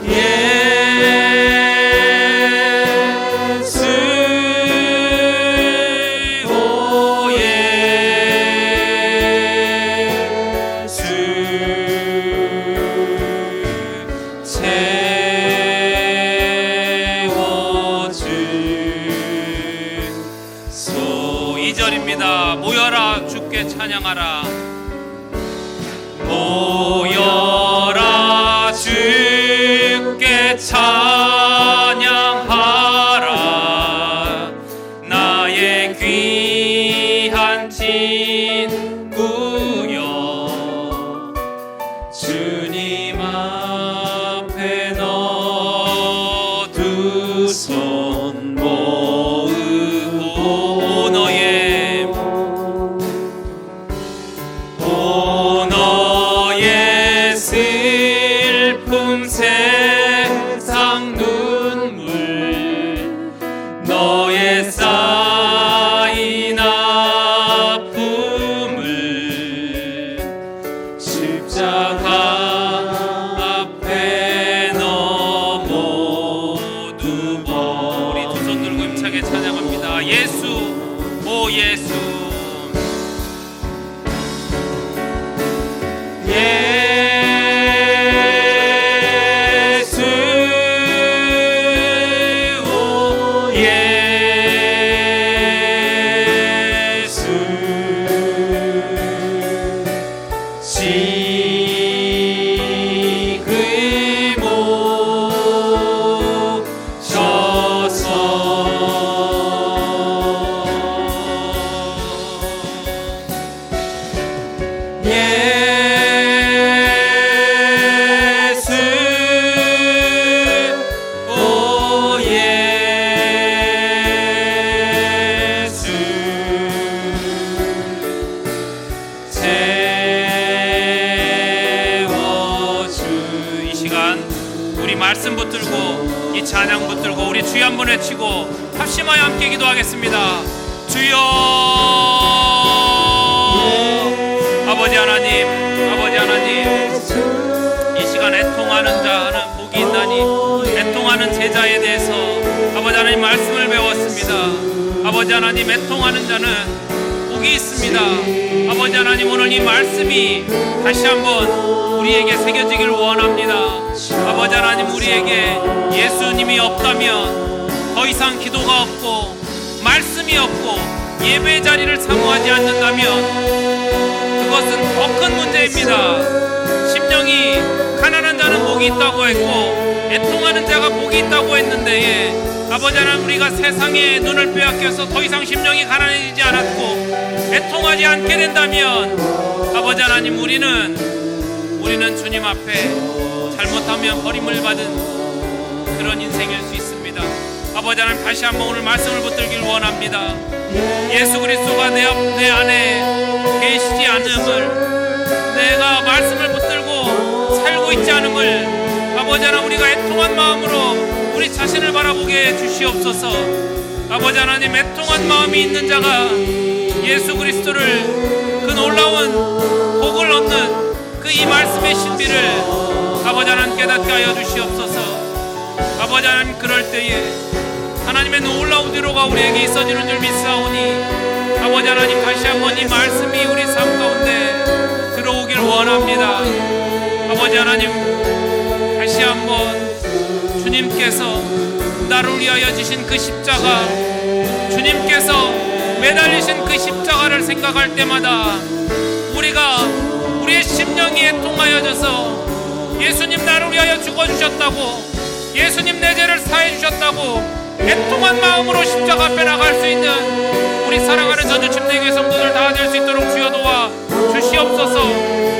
예수 오 예수 채워주소. 2절입니다. 모여라 주께 찬양하라. 모여라 주께 찬양하라. 나의 귀한 친구여 주님 앞에 너 두 손 모으고 너의 슬픔 세상 눈물 너의 쌓인 아픔을 십자가 앞에 너 모두 버리고. 우리 두 손 들고 힘차게 찬양합니다. 예수 오 예수 예수 오 예수 지금 오셔서 예수 오 예수 채워주. 이 시간 우리 말씀 붙들고 이 찬양 붙들고 우리 주여 한번 외치고 합심하여 함께 기도하겠습니다. 주여 아버지 하나님, 아버지 하나님, 이 시간 애통하는 자는 복이 있나니 애통하는 제자에 대해서 아버지 하나님 말씀을 배웠습니다. 아버지 하나님, 애통하는 자는 복이 있습니다. 아버지 하나님, 오늘 이 말씀이 다시 한번 우리에게 새겨지길 원합니다. 아버지 하나님, 우리에게 예수님이 없다면 더 이상 기도가 없고 말씀이 없고 예배 자리를 사모하지 않는다면 그것은 더 큰 문제입니다. 심령이 가난한 자는 복이 있다고 했고 애통하는 자가 복이 있다고 했는데 아버지 하나님, 우리가 세상에 눈을 빼앗겨서 더 이상 심령이 가난해지지 않았고 애통하지 않게 된다면 아버지 하나님, 우리는 주님 앞에 잘못하면 버림을 받은 그런 인생일 수 있습니다. 아버지 하나님, 다시 한번 오늘 말씀을 붙들길 원합니다. 예수 그리스도가 내 안에 계시지 않음을, 내가 말씀을 붙들고 살고 있지 않음을 아버지 하나님, 우리가 애통한 마음으로 우리 자신을 바라보게 해 주시옵소서. 아버지 하나님, 애통한 마음이 있는 자가 예수 그리스도를, 그 놀라운 복을 얻는 그 이 말씀의 신비를 아버지 하나님 깨닫게 하여 주시옵소서. 아버지 하나님, 그럴 때에 하나님의 놀라운 위로가 우리에게 있어지는 줄 믿사오니 아버지 하나님, 다시 한번 이 말씀이 우리 삶 가운데 들어오길 원합니다. 아버지 하나님, 다시 한번 주님께서 나를 위하여 지신 그 십자가, 주님께서 매달리신 그 십자가를 생각할 때마다 우리의 심령이 애통하여져서 예수님 나를 위하여 죽어주셨다고, 예수님 내 죄를 사해주셨다고 애통한 마음으로 십자가 앞에 나갈 수 있는 우리 사랑하는 전주 침례교회 성도들 다 될 수 있도록 주여 도와 주시옵소서.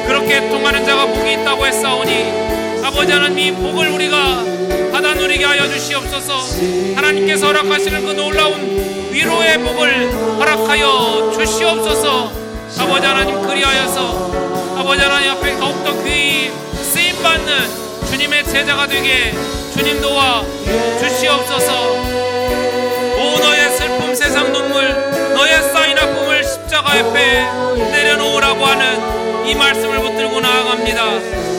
그렇게 애통하는 자가 복이 있다고 했사오니 아버지 하나님, 이 복을 우리가 받아 누리게 하여 주시옵소서. 하나님께서 허락하시는 그 놀라운 위로의 복을 허락하여 주시옵소서. 아버지 하나님, 그리하여서 아버지 하나님 앞에 더욱더 귀히 쓰임받는 주님의 제자가 되게 주님 도와 주시옵소서. 오 너의 슬픔 세상 눈물 너의 쌓인 아픔을 십자가 옆에 내려놓으라고 하는 이 말씀을 붙들고 나아갑니다.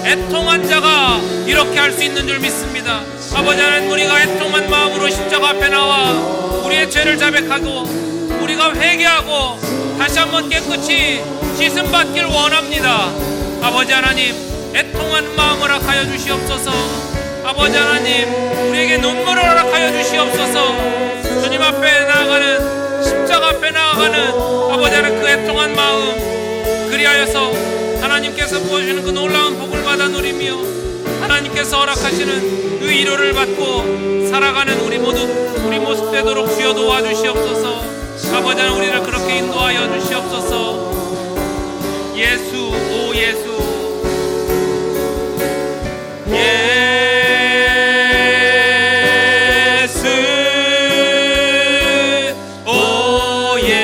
애통한 자가 이렇게 할 수 있는 줄 믿습니다. 아버지 하나님, 우리가 애통한 마음으로 십자가 앞에 나와 우리의 죄를 자백하고 우리가 회개하고 다시 한번 깨끗이 씻음 받길 원합니다. 아버지 하나님, 애통한 마음을 허락하여 주시옵소서. 아버지 하나님, 우리에게 눈물을 허락하여 주시옵소서. 주님 앞에 나아가는, 십자가 앞에 나아가는 아버지 하나님 그 애통한 마음, 그리하여서 하나님께서 부어주시는 그 놀라운 복을 받아 누리며 하나님께서 허락하시는 그 위로를 받고 살아가는 우리 모습 되도록 주여 도와주시옵소서. 아버지 하나님, 우리를 그렇게 인도하여 주시옵소서. 예수, 오 예수, 예수, 오 예수,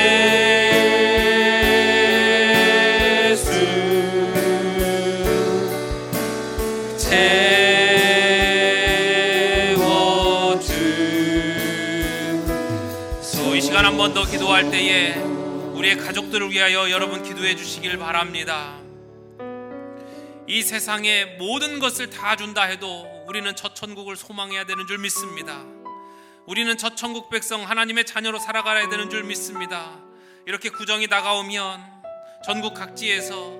채워주소서. 이 시간 한 번 더 기도할 때에 우리의 가족들을 위하여 여러분 기도해 주시길 바랍니다. 이 세상에 모든 것을 다 준다 해도 우리는 첫 천국을 소망해야 되는 줄 믿습니다. 우리는 첫 천국 백성 하나님의 자녀로 살아가야 되는 줄 믿습니다. 이렇게 구정이 다가오면 전국 각지에서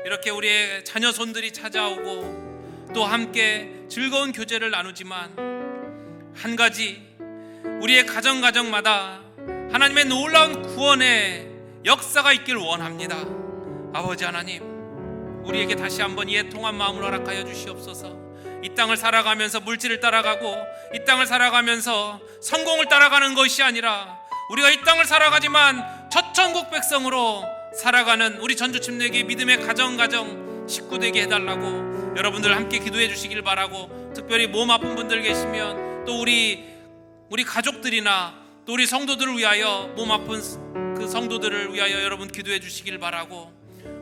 이렇게 우리의 자녀손들이 찾아오고 또 함께 즐거운 교제를 나누지만 한 가지, 우리의 가정마다 하나님의 놀라운 구원의 역사가 있길 원합니다. 아버지 하나님, 우리에게 다시 한번 이 애통한 마음을 허락하여 주시옵소서. 이 땅을 살아가면서 물질을 따라가고 이 땅을 살아가면서 성공을 따라가는 것이 아니라 우리가 이 땅을 살아가지만 첫 천국 백성으로 살아가는 우리 전주침례교회 믿음의 가정 식구 되게 해달라고 여러분들 함께 기도해 주시길 바라고, 특별히 몸 아픈 분들 계시면 또 우리 가족들이나 또 우리 성도들을 위하여, 몸 아픈 그 성도들을 위하여 여러분 기도해 주시길 바라고,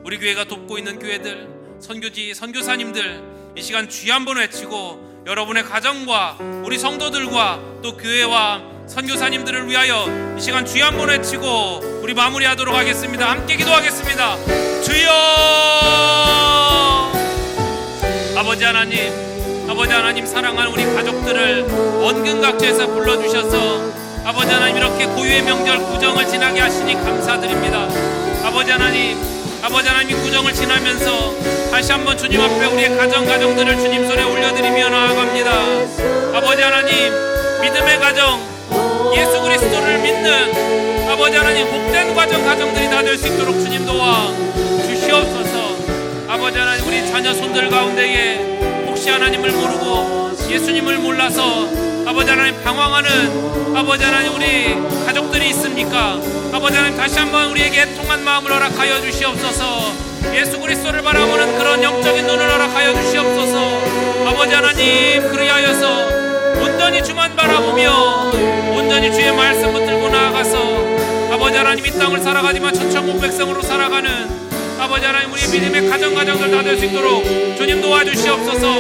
우리 교회가 돕고 있는 교회들, 선교지, 선교사님들 이 시간 주여 한번 외치고 여러분의 가정과 우리 성도들과 또 교회와 선교사님들을 위하여 이 시간 주여 한번 외치고 우리 마무리하도록 하겠습니다. 함께 기도하겠습니다. 주여! 아버지 하나님 사랑하는 우리 가족들을 원근각지에서 불러주셔서 아버지 하나님 이렇게 고유의 명절 구정을 지나게 하시니 감사드립니다. 아버지 하나님 이 구정을 지나면서 다시 한번 주님 앞에 우리의 가정들을 주님 손에 올려드리며 나아갑니다. 아버지 하나님, 믿음의 가정, 예수 그리스도를 믿는 아버지 하나님 복된 가정들이 다 될 수 있도록 주님 도와 주시옵소서. 아버지 하나님, 우리 자녀 손들 가운데에 혹시 하나님을 모르고 예수님을 몰라서 아버지 하나님 방황하는 아버지 하나님 우리 가족들이 있습니까? 아버지 하나님, 다시 한번 우리에게 애통한 마음을 허락하여 주시옵소서. 예수 그리스도를 바라보는 그런 영적인 눈을 허락하여 주시옵소서. 아버지 하나님, 그리하여서 온전히 주만 바라보며 온전히 주의 말씀 붙들고 나아가서 아버지 하나님 이 땅을 살아가지만 천천국 백성으로 살아가는 아버지 하나님 우리의 믿음의 가정들 다 될 수 있도록 주님 도와주시옵소서.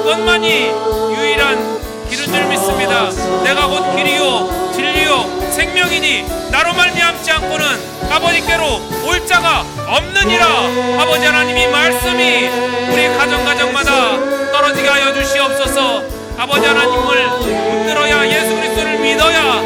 그것만이 유일한 길은 줄 믿습니다. 내가 곧 길이요 진리요 생명이니 나로 말미암지 않고는 아버지께로 올 자가 없느니라. 아버지 하나님, 이 말씀이 우리 가정마다 떨어지게 하여 주시옵소서. 아버지 하나님을 붙들어야, 예수 그리스도를 믿어야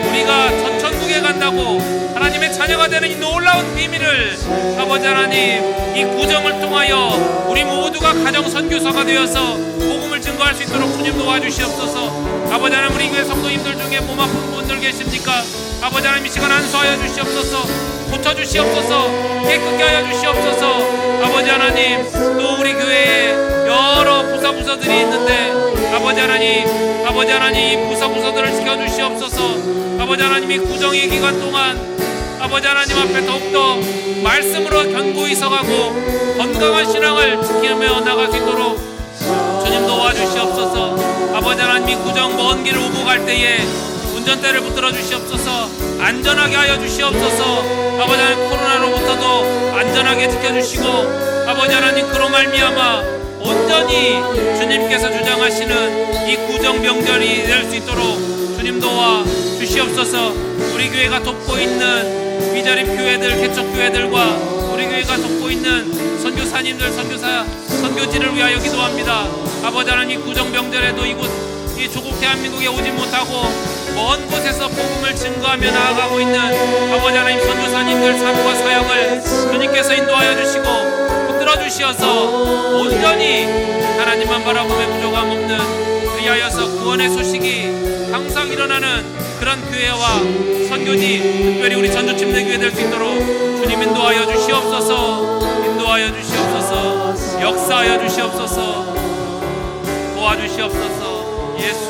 우리가 전 천국에 간다고 하나님의 자녀가 되는 이 놀라운 비밀을 아버지 하나님 이 구정을 통하여 우리 모두가 가정 선교사가 되어서 복음을 증거할 수 있도록 주님 도와주시옵소서. 아버지 하나님, 우리 교회 성도님들 중에 몸 아픈 분들 계십니까? 아버지 하나님, 이 시간 안수하여 주시옵소서. 고쳐주시옵소서. 깨끗게 하여 주시옵소서. 아버지 하나님, 또 우리 교회에 여러 부서들이 있는데 아버지 하나님 이 부서들을 지켜주시옵소서. 아버지 하나님, 이 구정의 기간 동안 아버지 하나님 앞에 더욱더 말씀으로 견고히 서가고 건강한 신앙을 지키며 나갈 수 있도록 주님 도와주시옵소서. 아버지 하나님, 이 구정 먼 길을 오고 갈 때에 운전대를 붙들어 주시옵소서. 안전하게 하여 주시옵소서. 아버지 하나님, 코로나로부터도 안전하게 지켜주시고 아버지 하나님, 그로 말미암아 온전히 주님께서 주장하시는 이 구정 명절이 될 수 있도록 주님 도와 주시옵소서. 우리 교회가 돕고 있는 미자립 교회들, 개척 교회들과 우리 교회가 돕고 있는 선교사님들, 선교지를 위하여 기도합니다. 아버지 하나님, 이 구정 명절에도 이 조국 대한민국에 오지 못하고 먼 곳에서 복음을 증거하며 나아가고 있는 아버지 하나님 선교사님들 사부와 사역을 주님께서 인도하여 주시고 붙들어 주시어서 온전히 하나님만 바라보며 부족함 없는 그리하여서 구원의 소식이 항상 일어나는 그런 교회와 선교지, 특별히 우리 전주침례교회 될 수 있도록 주님 인도하여 주시옵소서. 인도하여 주시옵소서. 역사하여 주시옵소서. 도와주시옵소서. 예수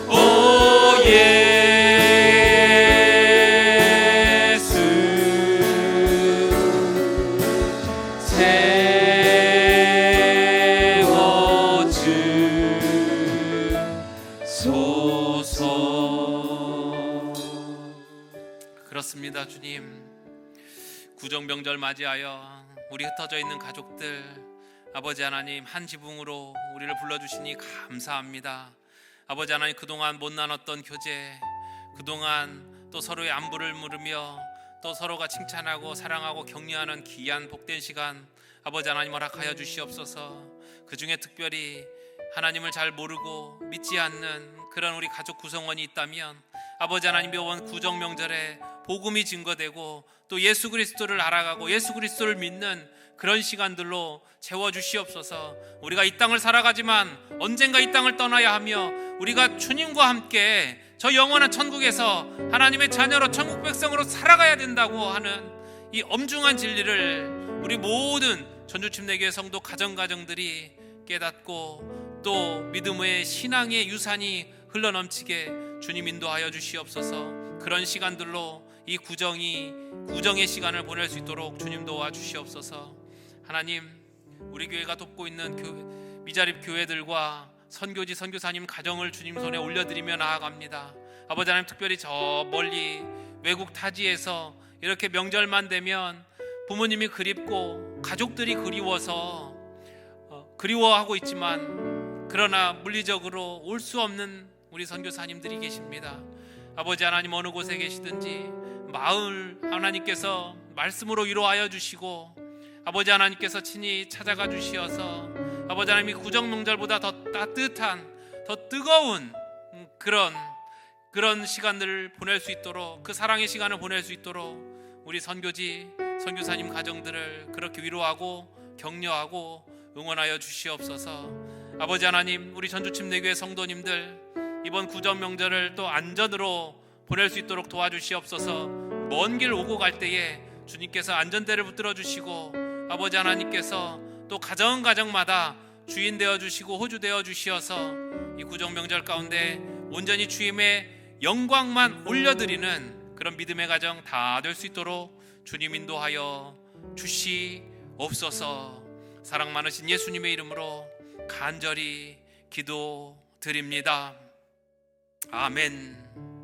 오 예수 세워주소서. 그렇습니다. 주님, 구정명절 맞이하여 우리 흩어져 있는 가족들, 아버지 하나님 한 지붕으로 우리를 불러주시니 감사합니다. 아버지 하나님, 그동안 못 나눴던 교제, 그동안 또 서로의 안부를 물으며 또 서로가 칭찬하고 사랑하고 격려하는 귀한 복된 시간 아버지 하나님 허락하여 주시옵소서. 그 중에 특별히 하나님을 잘 모르고 믿지 않는 그런 우리 가족 구성원이 있다면 아버지 하나님, 이번 구정명절에 복음이 증거되고 또 예수 그리스도를 알아가고 예수 그리스도를 믿는 그런 시간들로 채워주시옵소서. 우리가 이 땅을 살아가지만 언젠가 이 땅을 떠나야 하며 우리가 주님과 함께 저 영원한 천국에서 하나님의 자녀로 천국 백성으로 살아가야 된다고 하는 이 엄중한 진리를 우리 모든 전주침례교회 성도 가정들이 깨닫고 또 믿음의 신앙의 유산이 흘러넘치게 주님 인도하여 주시옵소서. 그런 시간들로 이 구정의 시간을 보낼 수 있도록 주님 도와주시옵소서. 하나님, 우리 교회가 돕고 있는 미자립 교회들과 선교지 선교사님 가정을 주님 손에 올려드리며 나아갑니다. 아버지 하나님, 특별히 저 멀리 외국 타지에서 이렇게 명절만 되면 부모님이 그립고 가족들이 그리워서 그리워하고 있지만 그러나 물리적으로 올 수 없는 우리 선교사님들이 계십니다. 아버지 하나님, 어느 곳에 계시든지 마을 하나님께서 말씀으로 위로하여 주시고 아버지 하나님께서 친히 찾아가 주시어서 아버지 하나님이 구정명절보다 더 따뜻한 더 뜨거운 그런 시간들을 보낼 수 있도록, 그 사랑의 시간을 보낼 수 있도록 우리 선교지 선교사님 가정들을 그렇게 위로하고 격려하고 응원하여 주시옵소서. 아버지 하나님, 우리 전주침례교회 성도님들 이번 구정명절을 또 안전으로 보낼 수 있도록 도와주시옵소서. 먼 길 오고 갈 때에 주님께서 안전대를 붙들어 주시고 아버지 하나님께서 또 가정마다 주인 되어 주시고 호주 되어 주시어서 이 구정명절 가운데 온전히 주님의 영광만 올려드리는 그런 믿음의 가정 다 될 수 있도록 주님 인도하여 주시옵소서. 사랑 많으신 예수님의 이름으로 간절히 기도드립니다. 아멘.